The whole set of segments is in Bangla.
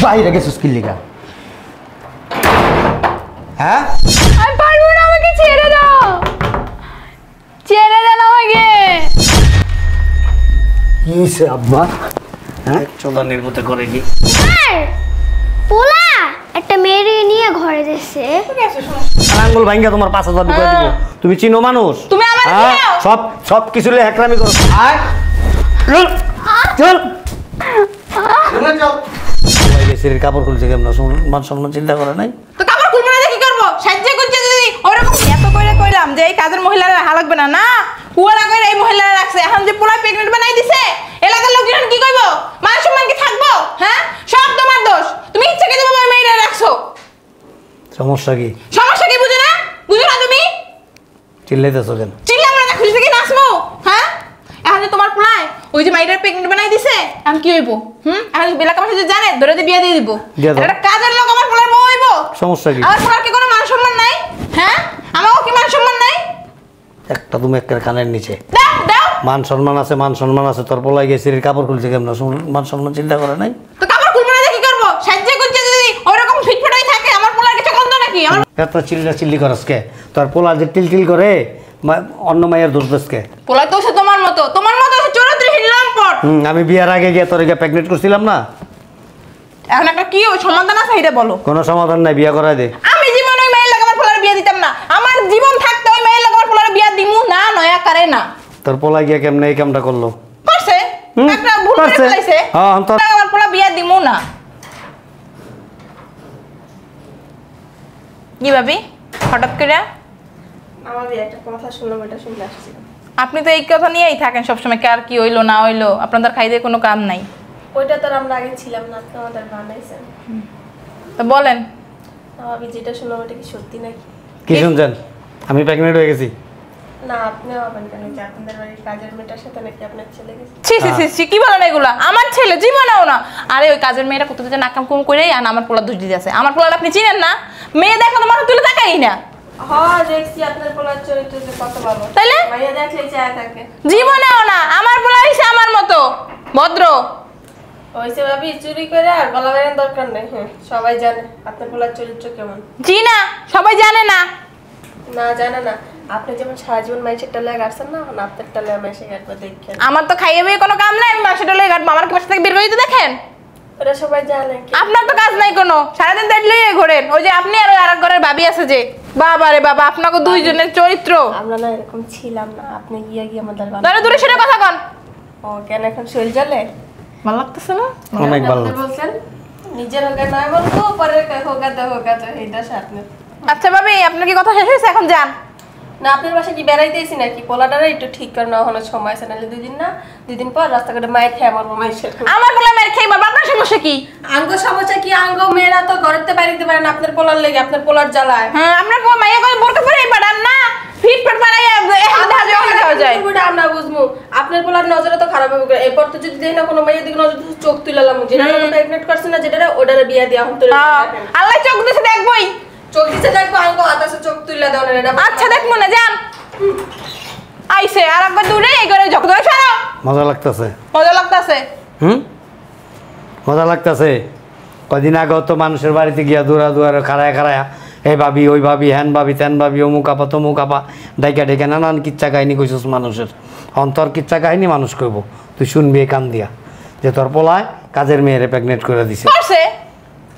বাইরে গেছিস কি লিগা? হ্যাঁ আমি পারবো না, আমাকে ছেড়ে দাও, ছেড়ে দেন আমাকে। কি হইছে আব্বা? হ্যাঁ চোদা নির্বুতে করে কি পোলা একটা মেয়ে নিয়ে ঘরে যাচ্ছে। আঙ্গুল ভাঙ্গা তোমার 5000 ঢুকাই দিব। তুমি চিনো মানুষ? তুমি আমার চিনো? সব সব কিছু লে একরামি করো। আয় চল চল চলে যাও। ওই গেছির কাপড় খুলছে কেমন মান সম্মান চিন্তা করে নাই? তো কাপড় খুলবো না, কি করবো? সাজ্জা গুজ্জা যদি ওরকম এত করে কইলাম যে এই কাজের মহিলারা হালাকবে না, না কুয়ারা কইরা এই মহিলারা রাখছে। এখন যে পোলা প্রেগন্যান্ট বানাই দিছে, এলাকার লোকজন কি কইবো? মান সম্মান কি থাকবো? হ্যাঁ, সব তোমার দোষ। তুমি ইচ্ছা করে তোমার মেয়েরা রাখছো। সমস্যা কি? সমস্যা কি বুঝো না? বুঝো না তুমি? চিল্লাইতেছো কেন? চিল্লাম না, খুশি থেকে নাচবো? হ্যাঁ, এখন যে তোমার পোলায় ওই যে মাইটার প্রেগন্যান্ট বানাই দিছে, আমি কি হইবো? এখন এলাকা মানুষ যদি জানে ধরে দিয়ে বিয়ে দিয়ে দিব। দিয়ে দাও। একটা কাজের লোক আমার পোলার বউ হইবো। সমস্যা কি? আমার পোলার কি কোনো মান সম্মান নাই? হ্যাঁ, আমারও কি মান সম্মান নাই? একটা তুমি একের কানের নিচে দাও দাও। মান সম্মান আছে, মান সম্মান আছে। তোর পোলাই গেছির কাপড় খুলছে কেমন মান সম্মান চিন্তা করে নাই? তো কাপড় খুলবো না, কি করবো? সাজ্জা গুজ্জা যদি ওরকম ফিটফাটাই থাকে, আমার পোলার কিছু গন্ধ নাকি? আমার এত চিল্লা চিল্লি করস কে? তোর পোলা যে টিল টিল করে অন্য মায়ের দোষ দেশ কে? পোলা তো সে তোমার মতো চরিত্রহীন লম্পট। আমি বিয়ার আগে গিয়ে তোর প্রেগনেন্ট করছিলাম না? এখন একটা কি সমাধান আছে এটা বলো। কোনো সমাধান নাই, বিয়া করাই দে। আমি জীবন ওই মেয়ের লাগে আমার পোলার বিয়ে দিতাম না। আমার জীবন থাকতে ওই মেয়ের লাগে আমার পোলার বিয়ে দিমু না, নয়া করে না। তোর পোলা গিয়া কেমনে এই কামটা করলো? করছে একটা ভুল করে করছে। ফেলাইছে। হ্যাঁ, তোর আমার পোলা বিয়ে দিমু না। কি ভাবি হঠাৎ করে? আমার একটা কথা শুনলাম, এটা শুনতে আসছিলাম। আপনি তো এই কথা নিয়েই থাকেন সবসময়, কার কি হইলো না হইলো, আপনাদের খাইতে কোনো কাম নাই। ওইটা তো আর আমরা আগে ছিলাম না, আপনি আমাদের বানাইছেন। তো বলেন। আমি যেটা শুনলাম ওটা কি সত্যি নাকি? কি শুনছেন? আমি প্রেগনেন্ট হয়ে গেছি? না, আপনিও হবেন কেন? যে আপনাদের বাড়ির কাজের মেয়েটার সাথে নাকি আপনার ছেলে গেছে। ছি ছি ছি ছি, কি বলেন এগুলা? আমার ছেলে জীবনেও না। আরে ওই কাজের মেয়েটা কত যে নাকাম কুম করে আর আমার পোলা দোষ দিতে আছে। আমার পোলা আপনি চিনেন না? মেয়ে দেখো তো মানুষ তুলে তাকাই না। হ্যাঁ, দেখছি আপনার পোলার চরিত্র যে কত ভালো। তাইলে মাইয়া দেখলেই চায় থাকে। জীবনেও না। আমার পোলা হইছে আমার মতো ভদ্র। ওইসে ভাবি চুরি করে আর গলা বেরানোর দরকার নেই। সবাই জানে আপনার পোলার চরিত্র কেমন। জি না, সবাই জানে না। না জানে না। আপনি যেমন সারা জীবন মাইসের টালে গাড়ছেন না, এখন আপনার টালে মাইসে গাড়বে দেখেন। আমার তো খাইয়ে বিয়ে কোনো কাম নাই, আমি মাসে লয়ে ঘাটবো। আমার কি বাসা থেকে বের করে দিতে দেখেন? ওরা সবাই জানে। আপনার তো কাজ নাই কোনো, সারাদিন দেখলে ঘোরেন। ওই যে আপনি আর ওই আরেক ঘরের ভাবি আছে যে, বাবা রে বাবা, আপনাকে দুইজনের চরিত্র। আমরা না এরকম ছিলাম না, আপনি গিয়ে গিয়ে আমাদের ধরে দূরে সেটা কথা কন। ও কেন এখন শরীর জ্বলে? ভালো লাগতেছে না? অনেক ভালো। বলছেন নিজের হোগা নয় বলবো, পরের হোগা তো এইটা সাথে। আচ্ছা ভাবি, আপনার কি কথা শেষ হয়েছে? এখন যান। না, আপনার বাসায় কি বেড়াইতেছি নাকি? পোলাটারে একটু ঠিক করে নেওয়া হলো সময় আছে, নাহলে দুদিন পর রাস্তাঘাটে মায়ের খেয়ে মরবো। মাইসের আমার পোলা মেরে খেয়ে মারবো, আপনার সমস্যা কি? আঙ্গ সমস্যা কি? আঙ্গ মেয়েরা তো ঘরেতে বাইরে পারে না, আপনার পোলার লেগে, আপনার পোলার জ্বালায়। হ্যাঁ, আপনার মাইয়া করে বোরকা পরেই পাঠান না, ফিটফাট বানাইয়া খাওয়া যায়। আমরা বুঝবো আপনার পোলার নজরে তো খারাপ হবে। এরপর তো যদি দেখি না কোনো মেয়ের দিকে নজর চোখ তুলালাম, যেটা প্রেগনেন্ট করছে না, যেটা ওটারে বিয়ে দেওয়া হতো। আল্লাহ চোখ দিছে দেখবই। চোখ দিচ্ছে দেখবো, আঙ্গ আতাসে চোখ তুলে দেওয়া না। আচ্ছা দেখবো না, যান। আইসে আর একবার দূরে এই করে ঝক ধরে সরো। মজা লাগতেছে? মজা লাগতেছে। মজা লাগতেছে। কদিন আগেও তো মানুষের বাড়িতে গিয়া দৌড়া দৌড়া খাড়ায় খাড়ায়া এই ভাবি ওই ভাবি হ্যান ভাবি তেন ভাবি অমুক আপা তমুক আপা ডাইকা ডেকে নানান কিচ্ছা কাহিনী কইছিস মানুষের। অন্তর কিচ্ছা কাহিনী মানুষ কইব, তুই শুনবি কান দিয়া যে তোর পোলায় কাজের মেয়েরে প্রেগনেন্ট করে দিছে। করছে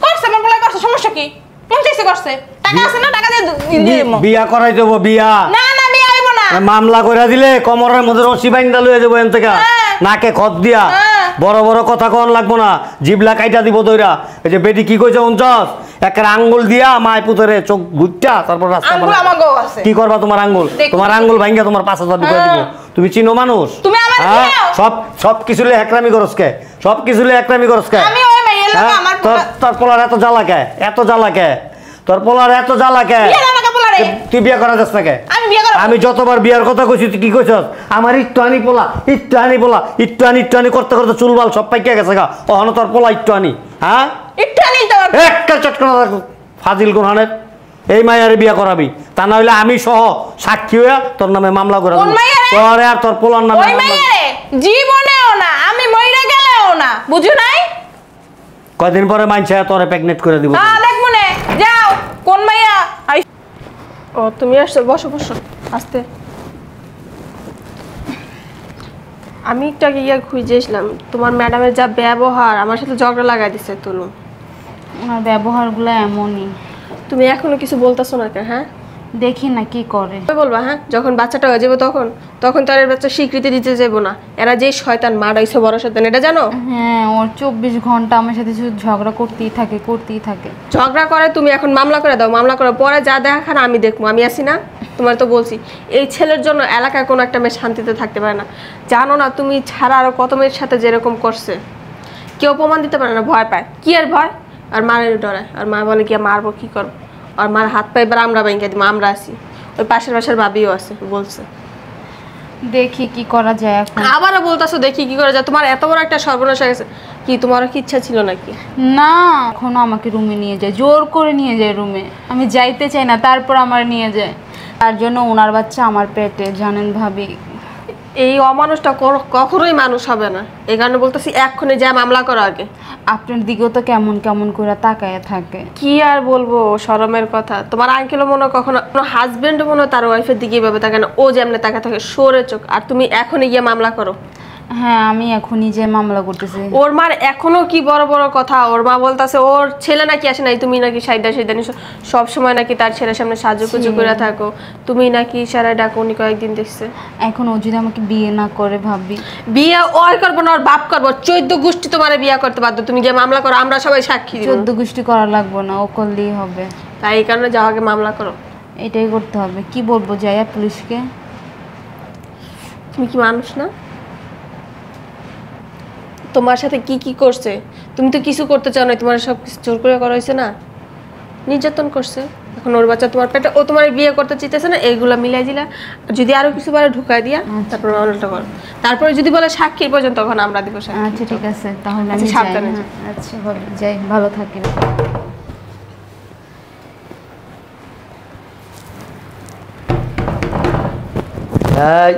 করছে আমার পোলা করছে, সমস্যা কি? মন চাইছে করছে, টাকা আছে না, টাকা দিয়ে দিমু। বিয়া করাই দেবো। বিয়া না না, বিয়ে হইব না। মামলা করে দিলে কমরের মধ্যে রশি বাইন্দা লয়ে যাবো এন থেকে, নাকে খত দিয়া। বড় বড় কথা কন লাগবো না, জিবলা কাইটা দিব দইরা। এই যে বেটি কি কইছে উনচস, একটা আঙ্গুল দিয়া মায় পুতরে চোখ ঘুরটা তারপর রাস্তা আঙ্গুল আমাগো আছে। কি করবা তোমার আঙ্গুল? তোমার আঙ্গুল ভাঙ্গা তোমার 5000 ঢুকাই দিব। তুমি চিনো মানুষ? তুমি আমার চিনো? সব সব কিছু লে একরামি করস কে? সব কিছু লে একরামি করস কে? আমি ওই মাইয়ের লোক আমার তোর পোলার এত জ্বালা কে? এত জ্বালা কে? তোর পোলার এত জ্বালা কে? বিয়ে না পোলারে। তুই বিয়ে করা যাস না কে? আমি বিয়ে করব। আমি যতবার বিয়ার কথা কইছি তুই কি কইছস? আমার ইট্টুয়ানি পোলা, ইট্টুয়ানি পোলা, ইট্টুয়ানি করতে করতে চুলবাল সব পাইকা গেছে গা। ওহন তোর পোলা ইট্টুয়ানি। হ্যাঁ, ইট্টুয়ানি তো একটা চটকনা ফাজিল গুনহানের। এই মায়ারে বিয়া করাবি, তা না হইলে আমি সহ সাক্ষী হইয়া তোর নামে মামলা করে দেব। তোর আর তোর পোলার নামে ওই মাইয়ারে জীবনেও না, আমি মইরা গেলেও না, বুঝো নাই? কয়দিন পরে মাইনছে তোরে প্রেগনেন্ট করে দিব হ্যাঁ দেখ মনে যাও কোন মাইয়া ও তুমি আসছো, বসো বসো আস্তে। আমি একটু আগে খুঁজেছিলাম তোমার ম্যাডামের যা ব্যবহার, আমার সাথে ঝগড়া লাগাই দিচ্ছে তুলু। ওনার ব্যবহারগুলো এমনই। তুমি এখনো কিছু বলতেছো না কেন? হ্যাঁ দেখি না কি করে। বলবা হ্যাঁ, যখন বাচ্চাটা হয়ে যাবে তখন তার বাচ্চা স্বীকৃতি দিতে যাবো না। এরা যে শয়তান মারাইছে বড় শয়তান, এটা জানো? হ্যাঁ, ওর 24 ঘন্টা আমার সাথে শুধু ঝগড়া করতেই থাকে। ঝগড়া করে, তুমি এখন মামলা করে দাও। মামলা করার পরে যা দেখার আমি দেখবো, আমি আসি না? তোমার তো বলছি এই ছেলের জন্য এলাকায় কোনো একটা মেয়ে শান্তিতে থাকতে পারে না। জানো না তুমি ছাড়া আরো কত মেয়ের সাথে যেরকম করছে, কেউ প্রমাণ দিতে পারে না, ভয় পায়। কি আর ভয়? আর মায়ের ডরায়, আর মা বলে কি মারবো, কি করবো? আর মার হাত পায়ে এবার আমরা ব্যাংকে দিব, আমরা আসি। ওই পাশের বাসার ভাবিও আছে, বলছে দেখি কি করা যায় এখন। আবারও বলতেছো দেখি কি করা যায়। তোমার এত বড় একটা সর্বনাশ হয়ে গেছে, কি তোমারও কি ইচ্ছা ছিল নাকি? না, এখনো আমাকে রুমে নিয়ে যায়, জোর করে নিয়ে যায় রুমে। আমি যাইতে চাই না, তারপর আমার নিয়ে যায়। তার জন্য ওনার বাচ্চা আমার পেটে, জানেন ভাবি। এই অমানুষটা কখনোই মানুষ হবে না। এই কারণে বলতেছি এক্ষুনি যা মামলা করো আগে। আপনার দিকেও তো কেমন কেমন করে তাকায় থাকে। কি আর বলবো, শরমের কথা। তোমার আঙ্কেলও মনে কখনো হাজবেন্ডও মনে তার ওয়াইফের দিকে এইভাবে তাকায় না, ও যেমনি তাকা থাকে সরে চোখ। আর তুমি এখনই গিয়ে মামলা করো। হ্যাঁ, আমি এখনই যে মামলা করতেছি। ওর মার এখনো কি বড় বড় কথা। ওর মা বলতেছে ওর ছেলে নাকি আসে নাই, তুমি নাকি সাইডা সব সময় নাকি তার ছেলের সামনে সাজুগুজু করে থাকো, তুমি নাকি ইশারায় ডাকো। উনি কয়েকদিন দেখছে। এখন ও যদি আমাকে বিয়ে না করে ভাবি, বিয়ে ওই করবো না, ওর বাপ করবো। 14 গোষ্ঠী তোমার বিয়ে করতে বাধ্য। তুমি গিয়ে মামলা করো, আমরা সবাই সাক্ষী দিব। 14 গোষ্ঠী করা লাগবে না, ও করলেই হবে। তাই এই কারণে যাও আগে মামলা করো। এটাই করতে হবে। কি বলবো যাইয়া পুলিশকে? তুমি কি মানুষ না? তোমার সাথে কি কি করছে? তুমি তো কিছু করতে চাও না, তোমার সব কিছু জোর করে করা হয়েছে না, নির্যাতন করছে। এখন ওর বাচ্চা তোমার পেটে, ও তোমার বিয়ে করতে চাইতেছে না, এইগুলা মিলাই দিলা। যদি আরো কিছু বারে ঢুকাই দিয়া তারপর মামলাটা করো। তারপরে যদি বলে সাক্ষীর পর্যন্ত, তখন আমরা দিব সাক্ষী। আচ্ছা ঠিক আছে, তাহলে আমি আচ্ছা, যাই। সাবধানে হ্যাঁ, আচ্ছা ভাবি যাই, ভালো থাকি। এই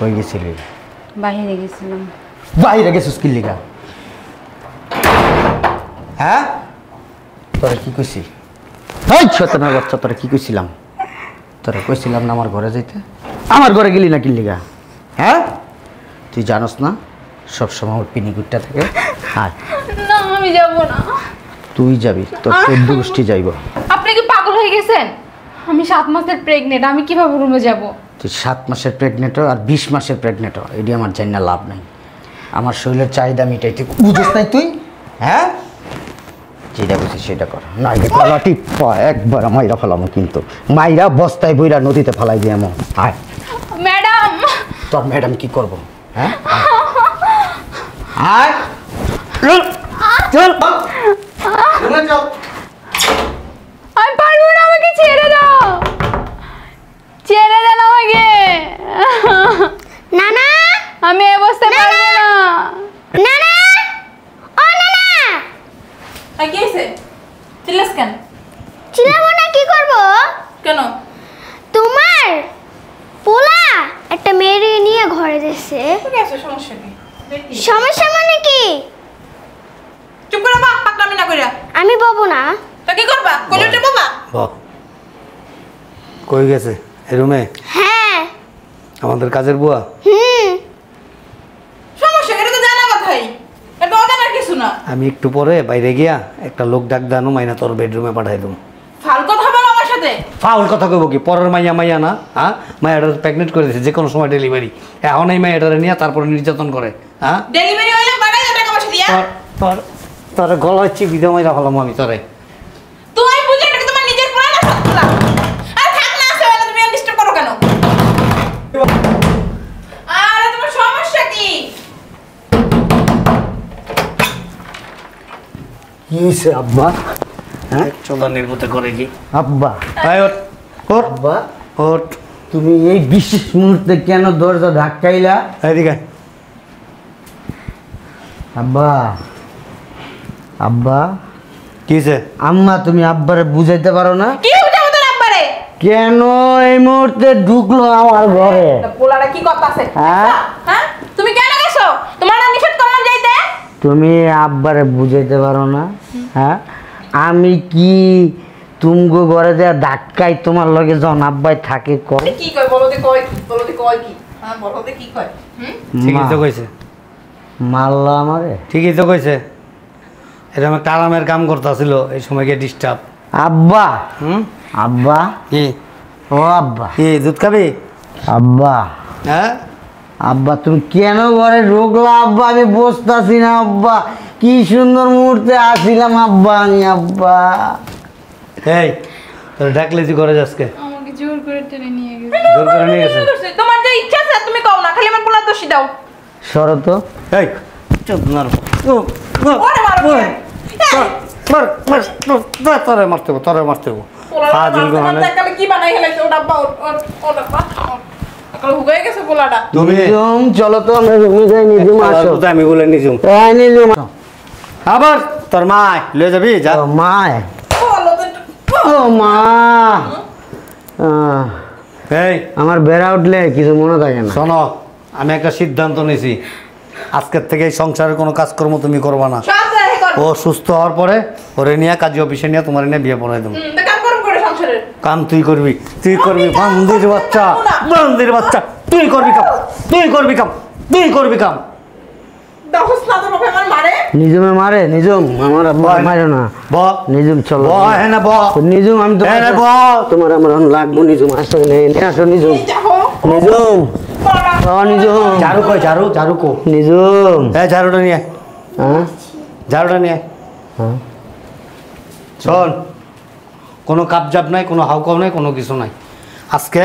কই গেছিলি? বাইরে গেছিলাম। বাইরে গেছিস কি লিগা? হ্যাঁ তোরা কি কইছি? এই শয়তানের বাচ্চা, তোরা কি কইছিলাম? তোরা কইছিলাম না আমার ঘরে যাইতে? আমার ঘরে গেলি না কি লিগা? হ্যাঁ তুই জানোস না সবসময় ওর পিনিকুটটা থাকে। হ্যাঁ না আমি যাব না। তুই যাবি, তোর 14 গোষ্ঠী যাইব। আপনি কি পাগল হয়ে গেছেন? আমি 7 মাসের প্রেগনেন্ট, আমি কিভাবে রুমে যাব? তুই 7 মাসের প্রেগনেন্ট আর 20 মাসের প্রেগনেন্ট, এটি আমার জানি না লাভ নাই। আমার শরীরের চাহিদা মিটাই, তুই বুঝিস নাই তুই? হ্যাঁ যেটা বুঝিস সেটা কর, না গলা টিপা একবার মাইরা ফেলাম, কিন্তু মাইরা বস্তায় বইরা নদীতে ফেলাই দিয়ে এমন। আয় ম্যাডাম। তোর ম্যাডাম কি করব? হ্যাঁ আয় চল চল চল। আমি পারবো না, আমাকে ছেড়ে দাও, ছেড়ে দেন আমাকে। নানা আমি এই অবস্থায় পারবো না। নানা ও নানা, কি হয়েছে? চিল্লাস কেন? চিল্লাবো না, কি করব? কেন? তোমার পোলা একটা মেয়ে নিয়ে ঘরে যাচ্ছে। কি আছে, সমস্যা কি? সমস্যা মানে কি? চুপ করে বা, পাকনামি না কইরা। আমি বলবো না। তা কি করবা? কইলে বাবা। বাহ, কই গেছে? এই রুমে হ্যাঁ। আমাদের কাজের বুয়া। সমস্যা এটা তো জানা কথাই, এটা অজানার কিছু না। আমি একটু পরে বাইরে গিয়া একটা লোক ডাক দানো, মাইনা তোর বেডরুমে পাঠাই দেবো। ফাল কথা বলো আমার সাথে। ফাউল কথা কইব কি? পরের মাইয়া না, হ্যাঁ? মাইয়াটার প্রেগনেন্ট করে দিয়েছে, যে কোনো সময় ডেলিভারি। এখন এই মাইয়াটারে নিয়ে তারপরে নির্যাতন করে। হ্যাঁ ডেলিভারি হইলে বাড়াই দাও টাকা পয়সা দিয়া। তোর তোর গলায় চিপি দিয়ে মাইরা ফেলাম আমি তোরে। তুই বুঝে এটা তোমার নিজের পুরানো সত্তা। আর থাক না আছে বলে তুমি ডিস্টার্ব করো কেন? আরে তোমার সমস্যা কি? কি হয়েছে আব্বা? হ্যাঁ চোদা নির্বতে করে কি? আব্বা আয় ওঠ ওঠ আব্বা ওঠ, তুমি এই বিশেষ মুহূর্তে কেন দরজা ধাক্কাইলা? এদিকে আয়। আব্বা আব্বা কি হয়েছে? আম্মা তুমি আব্বারে বুঝাইতে পারো না কি বুঝাবো তোর আব্বারে? কেন এই মুহূর্তে ঢুকলো আমার ঘরে? পোলাটা কি কথা আছে? হ্যাঁ হ্যাঁ তুমি কেন গেছো তুমি আব্বারে বুঝাইতে পারো না? হ্যাঁ, আমি কি তুমগো ঘরে দেয়া ধাক্কাই তোমার লগে যখন আব্বাই থাকে কর? কি কয় বলো দে, কয় কি বলো দে, কয় কি? হ্যাঁ বলো দে, কি কয়? ঠিকই তো কইছে, মারলো আমারে। ঠিকই তো কইছে। এরকম একটা আরামের কাম করতেছিল, এই সময় গিয়ে ডিস্টার্ব। আব্বা, হুম, আব্বা, কি ও আব্বা, কি দুধ খাবি? আব্বা, হ্যাঁ, আব্বা তুমি কেন ঘরে ঢুকলা? আব্বা আমি বসতাছি না আব্বা, কি সুন্দর মুহূর্তে আসিলাম আব্বা আমি। আব্বা এই তোর ডাকলে তুই করে যাসকে? আমাকে জোর করে টেনে নিয়ে গেছে। জোর করে নিয়ে গেছে। তোমার যে ইচ্ছা আছে তুমি কও না, খালি আমার পোলা দোষী দাও। সরো তো। এই চুপ মার, ওরে মারো কে? তোরে মারতে হবো, তোরে মারতে হবো। ফাজিল গোহানে। কালে কি বানাই হেলাইছে ও ডাব্বা, ও ডাব্বা কাল হুগাই গেছে পোলাটা। তুমি নিজুম চলো তো আমরা রুমে যাই। নিজুম আসো। আমি বলে নিজুম। এই নিজুম আবার তোর মা লয়ে যাবি যা। ও মা, বলো তো একটু। ও মা, এই আমার বেড়া উঠলে কিছু মনে থাকে না। শোনো, আমি একটা সিদ্ধান্ত নিয়েছি, আজকের থেকে এই সংসারের কোনো কাজকর্ম তুমি করবা না। সব জায়গায় কর। ও সুস্থ হওয়ার পরে ওরে নিয়ে কাজী অফিসে নিয়ে তোমার নিয়ে বিয়ে পড়াই দেবো। তা কাম করব করে সংসারের। কাম তুই করবি, তুই করবি। বান্দির বাচ্চা, বান্দির বাচ্চা, তুই করবি কাম, তুই করবি কাম, তুই করবি কাম। দহস না তো বাবা আমার মারে। নিজুমে মারে? নিজুম আমার আব্বা বল। মারে না। ব নিজুম চলো। ব হ্যাঁ না ব নিজুম আমি হ্যাঁ না ব। তোমার আমার লাগবো। নিজুম আসো, আসো নিজুম। এই যাও। নিজুম, পোলাটা। ও নিজুম, ঝাড়ু কই, ঝাড়ু, ঝাড়ু কো। নিজুম। হ্যাঁ ঝাড়ুটা নিয়ে, হ্যাঁ ঝাড়ুটা নিয়ে। হ্যাঁ শোন, কোনো কাপজাপ নাই, কোনো হাউকাউ নাই, কোনো কিছু নাই। আজকে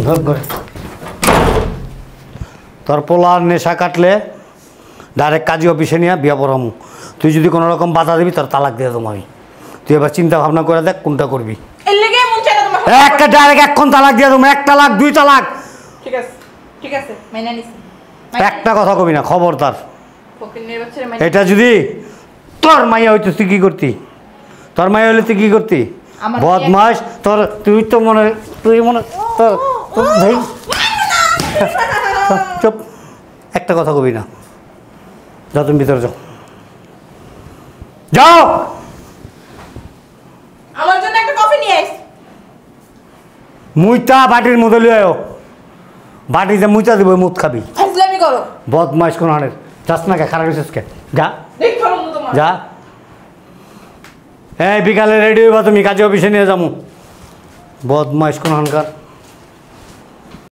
ধর করে। তোর পোলার নেশা কাটলে ডাইরেক্ট কাজী অফিসে নিয়ে বিয়া পড়ামু। তুই যদি কোনো রকম বাধা দিবি তোর তালাক দিয়ে দেবো আমি। তুই এবার চিন্তা ভাবনা করে দেখ কোনটা করবি। এর লেগে মন চায় না তোমার। একটা ডাইরেক্ট এখন তালাক দিয়ে দেবো, 1 তালাক 2 তালাক। ঠিক আছে, ঠিক আছে, মাইনা নিছি। একটা কথা কবি না, খবরদার। ফকিনের বাচ্চারে মাইনা। এটা যদি তোর মাইয়া হইতো তুই কি করতি? তোর মাইয়া হইলে তুই কি করতি? আমার বদমাস তোর, তুই তো মনে, তুই মনে তোর তোর ভাই। চুপ, একটা কথা কবি না। যাও তুমি ভিতরে যাও, যাও। আমার জন্য একটা কফি নিয়ে আইস। মুইটা বাটির মধ্যে লিয়ে আয়ো। বাটিতে মুইটা দিব, মুখ খাবি। ফাজলামি করো। বদমাস কোন হানের, যাস না কে, খারাপ হয়েছিস কে? যা দেখ চলো মু তোমার। যা। এই বিকালে রেডি হইবা তুমি, কাজে অফিসে নিয়ে যাবো। বদমাস কোন হানকার।